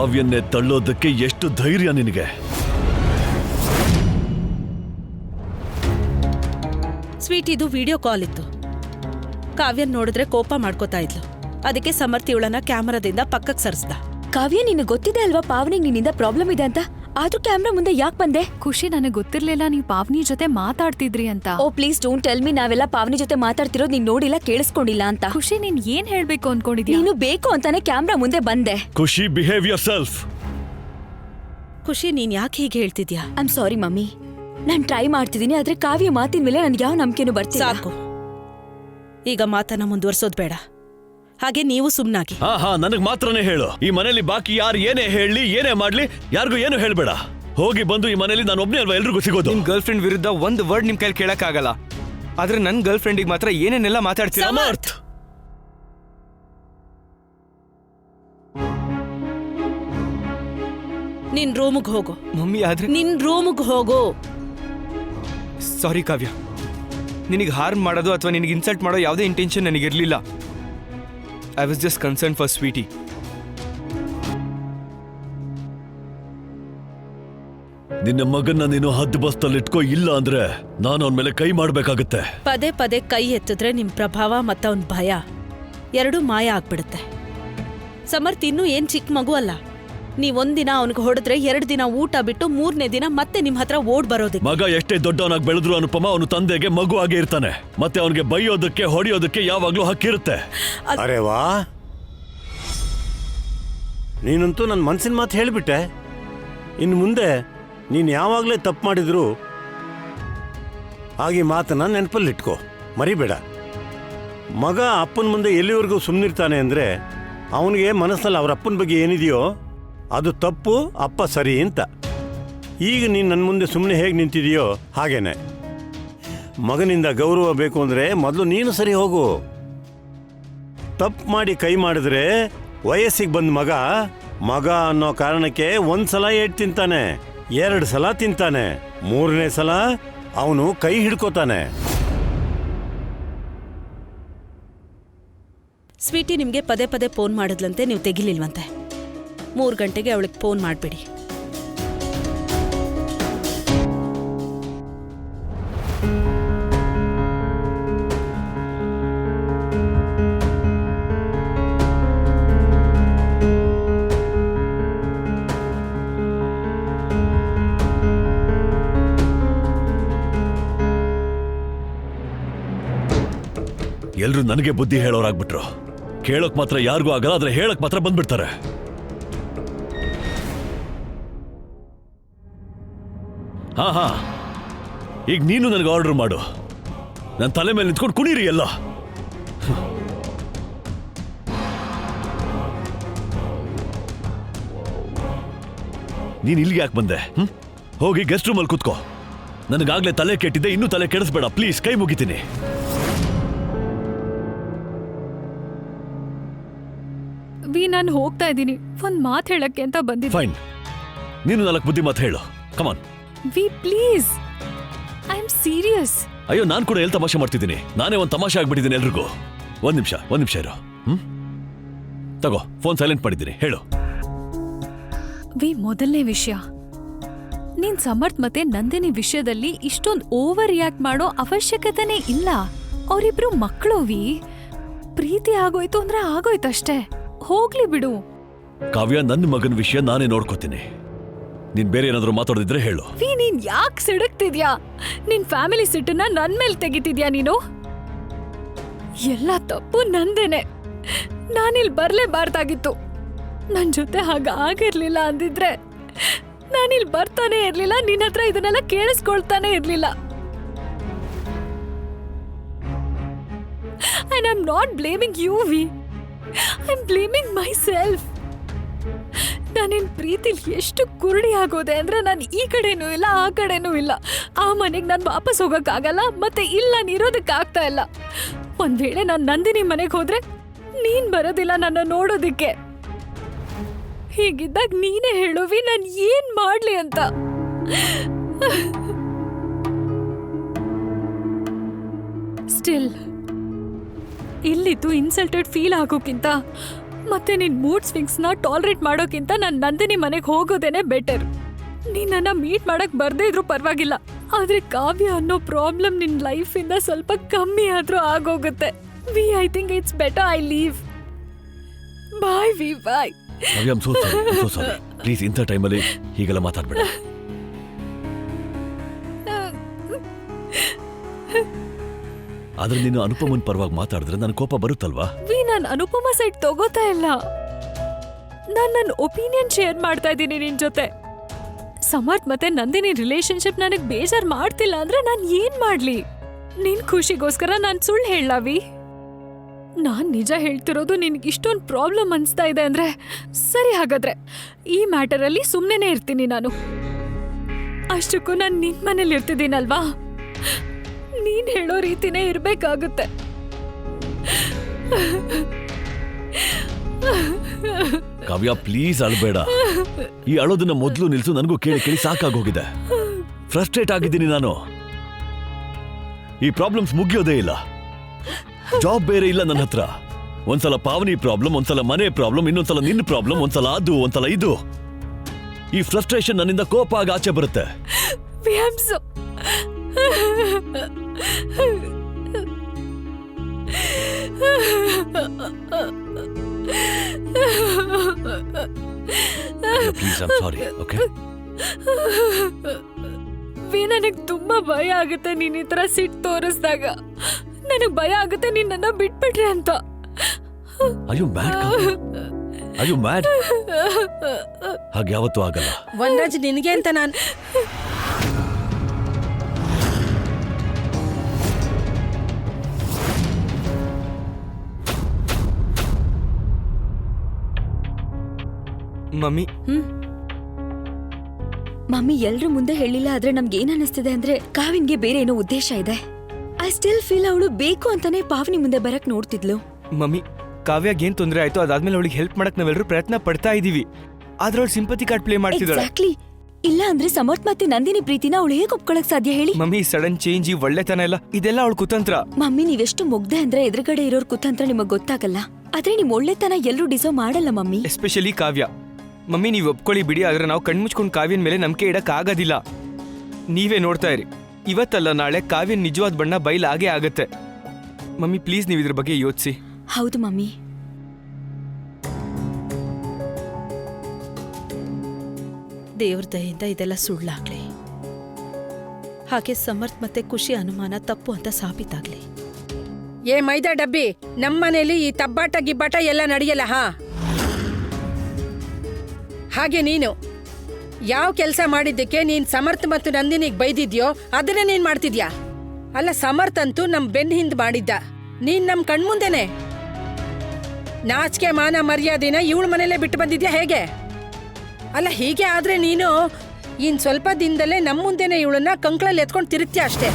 ಕಾವ್ಯನ್ನೇ ತಳ್ಳೋದಕ್ಕೆ ಎಷ್ಟು ಧೈರ್ಯ ನಿನಗೆ? ಸ್ವೀಟ್, ಇದು ವಿಡಿಯೋ ಕಾಲ್ ಇತ್ತು. ಕಾವ್ಯನ್ ನೋಡಿದ್ರೆ ಕೋಪ ಮಾಡ್ಕೋತಾ ಇದ್ಲು. ಅದಕ್ಕೆ ಸಮರ್ಥ್ ಇವಳನ್ನ ಕ್ಯಾಮರಾದಿಂದ ಪಕ್ಕಕ್ಕೆ ಸರಿಸ್ದ. ಕಾವ್ಯ, ನಿನಗೆ ಗೊತ್ತಿದೆ ಅಲ್ವಾ ಪಾವನಿಗೆ ನಿನ್ನಿಂದ ಪ್ರಾಬ್ಲಮ್ ಇದೆ ಅಂತ? ಆದ್ರೂ ಕ್ಯಾಮ್ರಾ ಮುಂದೆ ಯಾಕೆ ಬಂದೆ? ಖುಷಿ, ನನಗೆ ಗೊತ್ತಿರ್ಲಿಲ್ಲ ನೀವು ಪಾವನಿ ಜೊತೆ ಮಾತಾಡ್ತಿದ್ರಿ ಅಂತ. ಓ ಪ್ಲೀಸ್ ಡೋಂಟ್ ಟೆಲ್ ಮಿ ನಾವೆಲ್ಲ ಪಾವನಿ ಜೊತೆ ಮಾತಾಡ್ತಿರೋದು ನೀನ್ ನೋಡಿಲ್ಲ, ಕೇಳಿಸ್ಕೊಂಡಿಲ್ಲ ಅಂತ. ಖುಷಿ, ನೀನ್ ಏನ್ ಹೇಳ್ಬೇಕು ಅನ್ಕೊಂಡಿದ್ಯಾ? ನೀನು ಬೇಕು ಅಂತಾನೆ ಕ್ಯಾಮ್ರಾ ಮುಂದೆ ಬಂದೆ. ಖುಷಿ, ಬಿಹೇವ್ ಯೋರ್ ಸೆಲ್ಫ್. ಖುಷಿ, ನೀನ್ ಯಾಕೆ ಹೀಗೆ ಹೇಳ್ತಿದ್ಯಾ? I am sorry mummy, non try ಮಾಡ್ತಿದ್ದೀನಿ, ಆದ್ರೆ ಕಾವ್ಯ ಮಾತಿನ ಮೇಲೆ ನನ್ಗೆ ಯಾವ ನಂಬಿಕೆನೂ ಬರ್ತಿಲ್ಲ. ಸಾಕು, ಈಗ ಮಾತನ್ನ ಮುಂದುವರ್ಸೋದ್ ಬೇಡ. ಹಾಗೆ ನೀವು ಸುಮ್ನಾಗಿ. ಹಾ, ನನಗ್ ಮಾತ್ರನೇ ಹೇಳು. ಈ ಮನೇಲಿ ಬಾಕಿ ಯಾರು ಏನೇ ಹೇಳಲಿ, ಏನೇ ಮಾಡ್ಲಿ, ಯಾರಿಗೂ ಏನು ಹೇಳ್ಬೇಡ. ಹೋಗಿ ಬಂದು ಈ ಮನೇಲಿ ನಾನು ಒಬ್ನೇ ಅಲ್ವಾ ಎಲ್ರಿಗೂ ಸಿಗೋದು? ನಿಮ್ ಗರ್ಲ್ ಫ್ರೆಂಡ್ ವಿರುದ್ಧ ಒಂದು ವರ್ಡ್ ನಿಮ್ ಕೈಲಿ ಕೇಳಕ್ ಆಗಲ್ಲ. ಆದ್ರೆ ನನ್ ಗರ್ಲ್ ಫ್ರೆಂಡಿಗೆ ಮಾತ್ರ ಏನೇನೆಲ್ಲ ಮಾತಾಡ್ತೀರಾ? ಸಮರ್ಥ್, ನಿನ್ ರೂಮ್ಗೆ ಹೋಗು. ಮಮ್ಮಿ, ಆದ್ರೆ ನಿನ್ ರೂಮ್ಗೆ ಹೋಗು. ಸಾರಿ ಕಾವ್ಯ, ನಿನಗೆ ಹಾರ್ಮ್ ಮಾಡೋದು ಅಥವಾ ನಿನಗೆ ಇನ್ಸಲ್ಟ್ ಮಾಡೋ ಯಾವುದೇ ಇಂಟೆನ್ಷನ್ ನನಗಿರ್ಲಿಲ್ಲ. I was just concern for Sweety. ನಿನ್ನ ಮಗನ್ನ ನೀನು ಹದ್ದು ಬಸ್ತಲ್ಲಿ ಇಟ್ಕೋ, ಇಲ್ಲ ಅಂದ್ರೆ ನಾನು ಅವನ ಮೇಲೆ ಕೈ ಮಾಡ್ಬೇಕಾಗತ್ತೆ. ಪದೇ ಪದೇ ಕೈ ಎತ್ತಿದ್ರೆ ನಿಮ್ ಪ್ರಭಾವ ಮತ್ತೆ ಅವನ್ ಭಯ ಎರಡೂ ಮಾಯ ಆಗ್ಬಿಡುತ್ತೆ. ಸಮರ್ಥ್ ಇನ್ನೂ ಏನ್ ಚಿಕ್ಕ ಮಗು ಅಲ್ಲ. ನೀವೊಂದಿನ ಅವನಿಗೆ ಹೊಡೆದ್ರೆ 2 ದಿನ ಊಟ ಬಿಟ್ಟು 3ನೇ ದಿನ ಮತ್ತೆ ನಿಮ್ ಹತ್ರ ಓಡ್ ಬರೋದಕ್ಕೆ. ಮಗ ಎಷ್ಟೇ ದೊಡ್ಡವನಾಗಿ ಬೆಳೆದ್ರು ಅನುಪಮ ಅವನು ತಂದೆಗೆ ಮಗು ಆಗೇ ಇರ್ತಾನೆ. ಮತ್ತೆ ಅವನಿಗೆ ಬೈಯೋದಕ್ಕೆ ಹೊಡೆಯೋದಕ್ಕೆ ಯಾವಾಗ್ಲೂ ಹಕ್ಕಿರುತ್ತೆ. ಅರೆ ವಾ, ನೀನಂತೂ ನನ್ನ ಮನಸ್ಸಿನ ಮಾತು ಹೇಳಿಬಿಟ್ಟೆ. ಇನ್ನು ಮುಂದೆ ನೀನು ಯಾವಾಗಲೇ ತಪ್ಪು ಮಾಡಿದ್ರು ಹಾಗೆ ಮಾತನ್ನ ನೆನಪಲ್ಲಿಟ್ಕೋ, ಮರಿಬೇಡ. ಮಗ ಅಪ್ಪನ ಮುಂದೆ ಎಲ್ಲಿವರೆಗೂ ಸುಮ್ಮನಿರ್ತಾನೆ ಅಂದರೆ ಅವನಿಗೆ ಮನಸ್ಸಲ್ಲಿ ಅವ್ರ ಅಪ್ಪನ ಬಗ್ಗೆ ಏನಿದೆಯೋ ಅದು ತಪ್ಪು, ಅಪ್ಪ ಸರಿ ಅಂತ. ಈಗ ನೀನು ನನ್ನ ಮುಂದೆ ಸುಮ್ಮನೆ ಹೇಗೆ ನಿಂತಿದೆಯೋ ಹಾಗೇನೆ. ಮಗನಿಂದ ಗೌರವ ಬೇಕು ಅಂದರೆ ಮೊದಲು ನೀನು ಸರಿ ಹೋಗು. ತಪ್ಪು ಮಾಡಿ ಕೈ ಮಾಡಿದ್ರೆ ವಯಸ್ಸಿಗೆ ಬಂದ ಮಗ ಅನ್ನೋ ಕಾರಣಕ್ಕೆ 1 ಸಲ ಏಟ್ ತಿಂತಾನೆ, 2 ಸಲ ತಿಂತಾನೆ, 3ನೇ ಸಲ ಅವನು ಕೈ ಹಿಡ್ಕೋತಾನೆ. ಸ್ವೀಟಿ ನಿಮ್ಗೆ ಪದೇ ಪದೇ ಫೋನ್ ಮಾಡಿದ್ಲಂತೆ, ನೀವು ತೆಗಿಲಿಲ್ವಂತೆ. 3 ಗಂಟೆಗೆ ಅವಳಿಗೆ ಫೋನ್ ಮಾಡ್ಬೇಡಿ. ಎಲ್ರು ನನಗೆ ಬುದ್ಧಿ ಹೇಳೋರಾಗ್ಬಿಟ್ರು. ಕೇಳೋಕ್ ಮಾತ್ರ ಯಾರಿಗೂ ಆಗಲ್ಲ, ಆದ್ರೆ ಹೇಳಕ್ ಮಾತ್ರ ಬಂದ್ಬಿಡ್ತಾರೆ. ಹಾ, ಈಗ ನೀನು ನನಗೆ ಆರ್ಡರ್ ಮಾಡು. ನನ್ನ ತಲೆ ಮೇಲೆ ನಿಂತ್ಕೊಂಡು ಕುಣೀರಿ ಎಲ್ಲ. ನೀನ್ ಇಲ್ಲಿಗೆ ಯಾಕೆ ಬಂದೆ? ಹೋಗಿ ಗೆಸ್ಟ್ ರೂಮಲ್ಲಿ ಕೂತ್ಕೋ. ನನಗಾಗ್ಲೇ ತಲೆ ಕೆಟ್ಟಿದ್ದೆ, ಇನ್ನೂ ತಲೆ ಕೆಡಿಸ್ಬೇಡ ಪ್ಲೀಸ್, ಕೈ ಮುಗಿತೀನಿ. ನಾನು ಹೋಗ್ತಾ ಇದ್ದೀನಿ, ಒಂದ್ ಮಾತು ಹೇಳಕ್ಕೆ ಅಂತ ಬಂದಿದ್ದೆ. ಫೈನ್, ನೀನು 4 ಬುದ್ಧಿ ಮಾತು ಹೇಳು. Come on V, please, I am serious. ಅಯ್ಯೋ, ನಾನು ಕೂಡ ಎಲ್ಲಿ ತಮಾಷೆ ಮಾಡ್ತಿದ್ದೀನಿ? ನಾನೇ ಒಂದು ತಮಾಷೆ ಆಗ್ಬಿಟ್ಟಿದ್ದೀನಿ ಎಲ್ರಿಗೂ. ಒಂದ್ ನಿಮಿಷ ಇರೋ. ತಗೋ, ಫೋನ್ ಸೈಲೆಂಟ್ ಮಾಡಿದ್ದೀನಿ, ಹೇಳು. ವಿ, ಮೊದಲನೇ ವಿಷಯ, ನೀನ್ ಸಮರ್ಥ್ ಮತ್ತೆ ನಂದಿನಿ ವಿಷಯದಲ್ಲಿ ಇಷ್ಟೊಂದು ಓವರ್ ರಿಯಾಕ್ಟ್ ಮಾಡೋ ಅವಶ್ಯಕತೆನೇ ಇಲ್ಲ. ಅವರಿಬ್ರು ಮಕ್ಕಳು ವಿ. ಪ್ರೀತಿ ಆಗೋಯ್ತು ಅಂದ್ರೆ ಆಗೋಯ್ತಷ್ಟೇ, ಹೋಗ್ಲಿ ಬಿಡು. ಕಾವ್ಯ, ನನ್ನ ಮಗನ ವಿಷಯ ನಾನೇ ನೋಡ್ಕೋತೀನಿ. ನೀನ್ ಬೇರೆ ಏನಾದ್ರೂ ಮಾತಾಡೋದಿದ್ರೆ ಹೇಳು. ವಿ, ನೀನ್ ಯಾಕೆ ಸಿಡಕ್ತಿದ್ಯಾ? ನಿನ್ ಫ್ಯಾಮಿಲಿ ಸಿಟ್ಟನ್ನ ನನ್ ಮೇಲೆ ತೆಗಿತಿದ್ಯಾ ನೀನು? ಎಲ್ಲ ತಪ್ಪು ನಂದೇನೆ. ನಾನಿಲ್ ಬರ್ಲೇಬಾರ್ದಾಗಿತ್ತು. ನನ್ ಜೊತೆ ಹಾಗ ಆಗಿರ್ಲಿಲ್ಲ ಅಂದಿದ್ರೆ ನಾನಿಲ್ ಬರ್ತಾನೆ ಇರ್ಲಿಲ್ಲ, ನಿನ್ ಹತ್ರ ಇದನ್ನೆಲ್ಲ ಕೇಳಿಸ್ಕೊಳ್ತಾನೆ ಇರ್ಲಿಲ್ಲ. And I'm not blaming you, Vi. I'm blaming myself. ನಾನಿನ್ ಪ್ರೀತಿಲ್ ಎಷ್ಟು ಕುರುಡಿ ಆಗೋದೆ ಅಂದ್ರೆ ನಾನು ಈ ಕಡೆನೂ ಇಲ್ಲ ಆ ಕಡೆನೂ ಇಲ್ಲ. ಆ ಮನೆಗೆ ನಾನು ವಾಪಸ್ ಹೋಗಕ್ಕಾಗಲ್ಲ, ಮತ್ತೆ ಇಲ್ಲ ನೀರೋದಕ್ಕಾಗ್ತಾ ಇಲ್ಲ. ಒಂದ್ ವೇಳೆ ನಾನು ನಂದಿನಿ ಮನೆಗೆ ಹೋದ್ರೆ ನೀನ್ ಬರೋದಿಲ್ಲ ನನ್ನ ನೋಡೋದಿಕ್ಕೆ. ಹೀಗಿದ್ದಾಗ ನೀನೇ ಹೇಳುವಿ ನಾನು ಏನ್ ಮಾಡ್ಲಿ ಅಂತ. ಸ್ಟಿಲ್ ಇಲ್ಲಿದ್ದು ಇನ್ಸಲ್ಟೆಡ್ ಫೀಲ್ ಆಗೋಕ್ಕಿಂತ ಮತ್ತೆ ನಿನ್ ಮೂಡ್ ಸ್ವಿಂಗ್ಸ್ನ ಟಾಲರೇಟ್ ಮಾಡೋಕ್ಕಿಂತ ನಾನು ನಂದಿನಿ ಮನೆಗೆ ಹೋಗೋದೇನೆ ಬೆಟರ್. ನೀನ್ ನನ್ನ ಮೀಟ್ ಮಾಡಕ್ ಬರ್ದೇ ಇದ್ರೂ ಪರವಾಗಿಲ್ಲ, ಆದ್ರೆ ಕಾವ್ಯ ಅನ್ನೋ ಪ್ರಾಬ್ಲಮ್ ನಿನ್ ಲೈಫಿಂದ ಸ್ವಲ್ಪ ಕಮ್ಮಿ ಆದ್ರೂ ಆಗೋಗುತ್ತೆ. I think it's better I leave. Bye bye. Kavya, I am so sorry. Please ಇಂಥ ಟೈಮಲ್ಲಿ ಹೀಗೆಲ್ಲ ಮಾತಾಡ್ಬೇಡ. ಆದ್ರೆ ನೀನು ಅನುಪಮನ್ ಪರವಾಗಿ ಮಾತಾಡಿದ್ರೆ ನನ್ ಕೋಪ ಬರುತ್ತಲ್ವಾ? ನಾನು ಅನುಪಮ ಸೈಡ್ ತಗೋತಾ ಇಲ್ಲ. ನಾನು ನನ್ನ ಒಪಿನಿಯನ್ ಶೇರ್ ಮಾಡ್ತಾ ಇದ್ದೀನಿ ನಿನ್ ಜೊತೆ. ಸಮರ್ಥ್ ಮತ್ತೆ ನಂದಿನಿ ರಿಲೇಶನ್ಶಿಪ್ ನನಗ್ ಬೇಜಾರ್ ಮಾಡ್ತಿಲ್ಲ ಅಂದ್ರೆ ನಾನ್ ಏನ್ ಮಾಡ್ಲಿ? ನಿನ್ ಖುಷಿಗೋಸ್ಕರ ನಾನ್ ಸುಳ್ಳು ಹೇಳಲಾವಿ? ನಾನ್ ನಿಜ ಹೇಳ್ತಿರೋದು ನಿನ್ಗೆ ಇಷ್ಟೊಂದು ಪ್ರಾಬ್ಲಮ್ ಅನ್ಸ್ತಾ ಇದೆ ಅಂದ್ರೆ ಸರಿ, ಹಾಗಾದ್ರೆ ಈ ಮ್ಯಾಟರ್ ಅಲ್ಲಿ ಸುಮ್ನೆನೆ ಇರ್ತೀನಿ ನಾನು. ಅಷ್ಟಕ್ಕೂ ನಾನ್ ನಿನ್ ಮನೇಲಿ ಇರ್ತಿದ್ದೀನಲ್ವಾ, ನೀನ್ ಹೇಳೋ ರೀತಿನೇ ಇರ್ಬೇಕಾಗುತ್ತೆ. ಕಾವ್ಯ, ಪ್ಲೀಸ್ ಅಳ್ಬೇಡ. ಈ ಅಳೋದನ್ನ ಮೊದಲು ನಿಲ್ಸು. ನನಗೂ ಕೇಳಿ ಕೇಳಿ ಸಾಕಾಗೋಗಿದೆ. ಫ್ರಸ್ಟ್ರೇಟ್ ಆಗಿದ್ದೀನಿ ನಾನು. ಈ ಪ್ರಾಬ್ಲಮ್ಸ್ ಮುಗಿಯೋದೇ ಇಲ್ಲ. ಜಾಬ್ ಬೇರೆ ಇಲ್ಲ ನನ್ನ ಹತ್ರ. ಒಂದ್ಸಲ ಪಾವನಿ ಪ್ರಾಬ್ಲಮ್, ಒಂದ್ಸಲ ಮನೆ ಪ್ರಾಬ್ಲಮ್, ಇನ್ನೊಂದ್ಸಲ ನಿನ್ನ ಪ್ರಾಬ್ಲಮ್, ಒಂದ್ಸಲ ಅದು, ಒಂದ್ಸಲ ಇದು. ಈ ಫ್ರಸ್ಟ್ರೇಷನ್ ನನ್ನಿಂದ ಕೋಪ ಆಗಿ ಆಚೆ ಬರುತ್ತೆ. Please, I am sorry. Okay? ನನಗ್ ತುಂಬಾ ಭಯ ಆಗುತ್ತೆ ನೀನ್ ಈ ತರ ಸಿಟ್ಟು ತೋರಿಸ್ದಾಗ. ನನಗ್ ಭಯ ಆಗುತ್ತೆ ನೀನ್ ನನ್ನ ಬಿಟ್ಬಿಟ್ರೆ ಅಂತ. Are you mad? Are you mad? ಹಾಗೆ ಯಾವತ್ತೂ ಆಗಲ್ಲ. ವನರಾಜ್, ನಿನಗೆ ಅಂತ ನಾನು ಮಮ್ಮಿ ಎಲ್ರ ಮುಂದೆ ಹೇಳಿಲ್ಲ, ಆದ್ರೆ ನಮ್ಗೆ ಏನ್ ಅನಿಸ್ತಿದೆ ಅಂದ್ರೆ ಕಾವಿನ್ಗೆ ಬೇರೆ ಏನೋ ಉದ್ದೇಶ ಇದೆ. ಐ ಸ್ಟಿಲ್ ಫೀಲ್ ಅವಳು ಬೇಕು ಅಂತಾನೆ ಪಾವನಿ ಮುಂದೆ ಬರಕ್ ನೋಡ್ತಿದ್ಲು. ಮಮ್ಮಿ, ಕಾವ್ಯಾಗ ಏನ್ ತೊಂದರೆ ಆಯ್ತು, ಅದಾದ್ಮೇಲೆ ಅವಳಿಗೆ ಹೆಲ್ಪ್ ಮಾಡಕ್ ನಾವೆಲ್ಲರೂ ಪ್ರಯತ್ನ ಪಡ್ತಾ ಇದೀವಿ. ಆದ್ರೆ ಅವಳು ಸಿಂಪತಿ ಕಾರ್ಡ್ ಪ್ಲೇ ಮಾಡ್ತಿದ್ದಾಳೆ. ಎಕ್ಸಾಕ್ಟ್ಲಿ. ಇಲ್ಲ ಅಂದ್ರೆ ಸಮರ್ಥ್ ಮತ್ತೆ ನಂದಿನಿ ಪ್ರೀತಿನ ಅವಳು ಹೇಗೆ ಒಪ್ಕೊಳಕ್ ಸಾಧ್ಯ ಹೇಳಿ? ಮಮ್ಮಿ, ಸಡನ್ ಚೇಂಜ್, ಈ ಒಳ್ಳೆತನ ಎಲ್ಲ ಇದೆಲ್ಲ ಅವಳ ಕುತಂತ್ರ. ಮಮ್ಮಿ, ನೀವೆಷ್ಟು ಮುಗ್ದೆ ಅಂದ್ರೆ ಎದುರುಗಡೆ ಇರೋರ್ ಕುತಂತ್ರ ನಿಮಗ್ ಗೊತ್ತಾಗಲ್ಲ. ಆದ್ರೆ ನಿಮ್ ಒಳ್ಳೆತನ ಎಲ್ಲರೂ ಡಿಸರ್ವ್ ಮಾಡಲ್ಲ ಮಮ್ಮಿ. ಎಸ್ಪೆಷಲಿ ಕಾವ್ಯ. ಮಮ್ಮಿ, ನೀವು ಒಪ್ಕೊಳ್ಳಿ ಬಿಡಿ, ಆದ್ರೆ ನಾವು ಕಣ್ಮುಚ್ಕೊಂಡು ಕಾವ್ಯನ ಮೇಲೆ ನಂಬಿಕೆ ಇಡಕ್ ಆಗೋದಿಲ್ಲ. ನೀವೇ ನೋಡ್ತಾ ಇರಿ, ಇವತ್ತಲ್ಲ ನಾಳೆ ಕಾವ್ಯನ್ ನಿಜವಾದ ಬಣ್ಣ ಬಯಲಾಗೇ ಆಗತ್ತೆ. ಮಮ್ಮಿ, ಪ್ಲೀಸ್ ನೀವು ಇದ್ರ ಬಗ್ಗೆ ಯೋಚಿಸಿ. ಹೌದು ಮಮ್ಮಿ. ದೇವ್ರ ದಯೆಯಿಂದ ಇದೆಲ್ಲ ಸುಳ್ಳಾಗ್ಲಿ. ಹಾಗೆ ಸಮರ್ಥ್ ಮತ್ತೆ ಖುಷಿ ಅನುಮಾನ ತಪ್ಪು ಅಂತ ಸಾಬೀತಾಗ್ಲಿ. ಏ ಮೈದಾ ಡಬ್ಬಿ, ನಮ್ಮನೇಲಿ ಈ ತಬ್ಬಾಟ ಗಿಬ್ಬಾಟ ಎಲ್ಲ ನಡೆಯಲ್ಲ. ಹಾಗೆ ನೀನು ಯಾವ ಕೆಲಸ ಮಾಡಿದ್ದಕ್ಕೆ ನೀನ್ ಸಮರ್ಥ್ ಮತ್ತು ನಂದಿನಿಗೆ ಬೈದಿದ್ಯೋ ಅದನ್ನೇ ನೀನ್ ಮಾಡ್ತಿದ್ಯಾ? ಅಲ್ಲ, ಸಮರ್ಥ್ ಅಂತೂ ನಮ್ ಬೆನ್ ಹಿಂದ್ ಮಾಡಿದ್ದ, ನೀನ್ ನಮ್ ಕಣ್ಮುಂದೆನೆ. ನಾಚಿಕೆ ಮಾನ ಮರ್ಯಾದಿನ ಇವಳ ಮನೇಲೆ ಬಿಟ್ಟು ಬಂದಿದ್ಯಾ ಹೇಗೆ? ಅಲ್ಲ, ಹೀಗೆ ಆದ್ರೆ ನೀನು ಇನ್ ಸ್ವಲ್ಪ ದಿನದಲ್ಲೇ ನಮ್ಮ ಮುಂದೆನೆ ಇವಳನ್ನ ಕಂಕ್ಳಲ್ಲಿ ಎತ್ಕೊಂಡು ತಿರುಗ್ತೀಯ ಅಷ್ಟೇ.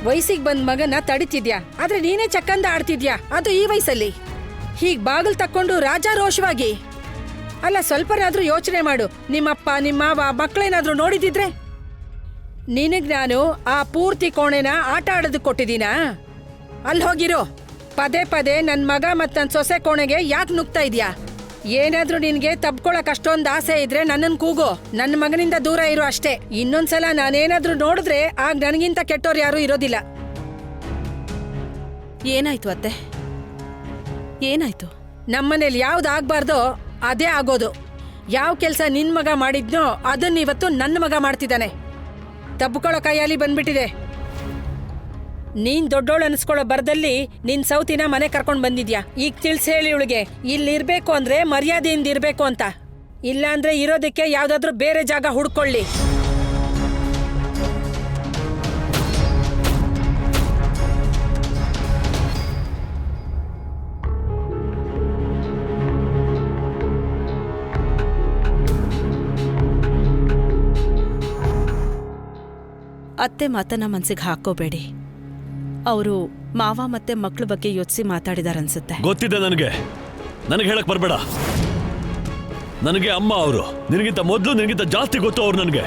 ವಯಸ್ಸಿಗೆ ಬಂದ ಮಗನ ತಡಿತಿದ್ಯಾ, ಆದ್ರೆ ನೀನೇ ಚಕ್ಕಂದ ಆಡ್ತಿದ್ಯಾ, ಅದು ಈ ವಯಸ್ಸಲ್ಲಿ. ಹೀಗ್ ಬಾಗಿಲು ತಕ್ಕೊಂಡು ರಾಜಾರೋಷವಾಗಿ. ಅಲ್ಲ, ಸ್ವಲ್ಪನಾದ್ರೂ ಯೋಚನೆ ಮಾಡು. ನಿಮ್ಮಪ್ಪ ನಿಮ್ಮ ಮಾವ ಮಕ್ಕಳೇನಾದ್ರೂ ನೋಡಿದಿದ್ರೆ? ನಿನಗ್ ನಾನು ಆ ಪೂರ್ತಿ ಕೋಣೆನ ಆಟ ಆಡೋದಕ್ಕೆ ಕೊಟ್ಟಿದ್ದೀನಾ? ಅಲ್ಲಿ ಹೋಗಿರೋ. ಪದೇ ಪದೇ ನನ್ನ ಮಗ ಮತ್ತು ನನ್ನ ಸೊಸೆ ಕೋಣೆಗೆ ಯಾಕೆ ನುಗ್ತಾ ಇದೆಯಾ? ಏನಾದ್ರೂ ನಿನ್ಗೆ ತಬ್ಕೊಳಕ್ ಅಷ್ಟೊಂದು ಆಸೆ ಇದ್ರೆ ನನ್ನನ್ ಕೂಗೋ. ನನ್ನ ಮಗನಿಂದ ದೂರ ಇರೋ ಅಷ್ಟೇ. ಇನ್ನೊಂದ್ಸಲ ನಾನೇನಾದ್ರೂ ನೋಡಿದ್ರೆ ಆಗ ನನಗಿಂತ ಕೆಟ್ಟೋರು ಯಾರು ಇರೋದಿಲ್ಲ. ಏನಾಯ್ತು ಅತ್ತೆ? ಏನಾಯ್ತು? ನಮ್ಮನೇಲಿ ಯಾವ್ದು ಆಗ್ಬಾರ್ದೋ ಅದೇ ಆಗೋದು. ಯಾವ ಕೆಲಸ ನಿನ್ ಮಗ ಮಾಡಿದ್ನೋ ಅದನ್ನ ಇವತ್ತು ನನ್ನ ಮಗ ಮಾಡ್ತಿದ್ದಾನೆ. ತಬ್ಕೊಳ್ಳೋ ಕೈಯಲ್ಲಿ ಬಂದ್ಬಿಟ್ಟಿದೆ. ನೀನ್ ದೊಡ್ಡೋಳು ಅನ್ಸ್ಕೊಳ್ಳೋ ಬರದಲ್ಲಿ ನಿನ್ ಸೌತಿನ ಮನೆ ಕರ್ಕೊಂಡ್ ಬಂದಿದ್ಯಾ. ಈಗ ತಿಳಿಸಿ ಹೇಳಿ ಇವಳಿಗೆ, ಇಲ್ಲಿ ಇರ್ಬೇಕು ಅಂದ್ರೆ ಮರ್ಯಾದೆಯಿಂದ ಇರ್ಬೇಕು ಅಂತ. ಇಲ್ಲ ಅಂದ್ರೆ ಇರೋದಕ್ಕೆ ಯಾವ್ದಾದ್ರೂ ಬೇರೆ ಜಾಗ ಹುಡ್ಕೊಳ್ಳಿ. ಅತ್ತೆ ಮಾತನ್ನ ಮನ್ಸಿಗೆ ಹಾಕೋಬೇಡಿ. ಅವರು ಮಾವ ಮತ್ತೆ ಮಕ್ಳ ಬಗ್ಗೆ ಯೋಚಿಸಿ ಮಾತಾಡಿದಾರನ್ಸುತ್ತೆ. ಗೊತ್ತಿದೆ ನನಗೆ ಹೇಳಕ್ ಬರ್ಬೇಡ. ನನಗೆ ಅಮ್ಮ ಅವರು. ನಿನಗಿಂತ ಮೊದಲು, ನಿನಗಿಂತ ಜಾಸ್ತಿ ಗೊತ್ತು ಅವ್ರು ನನಗೆ.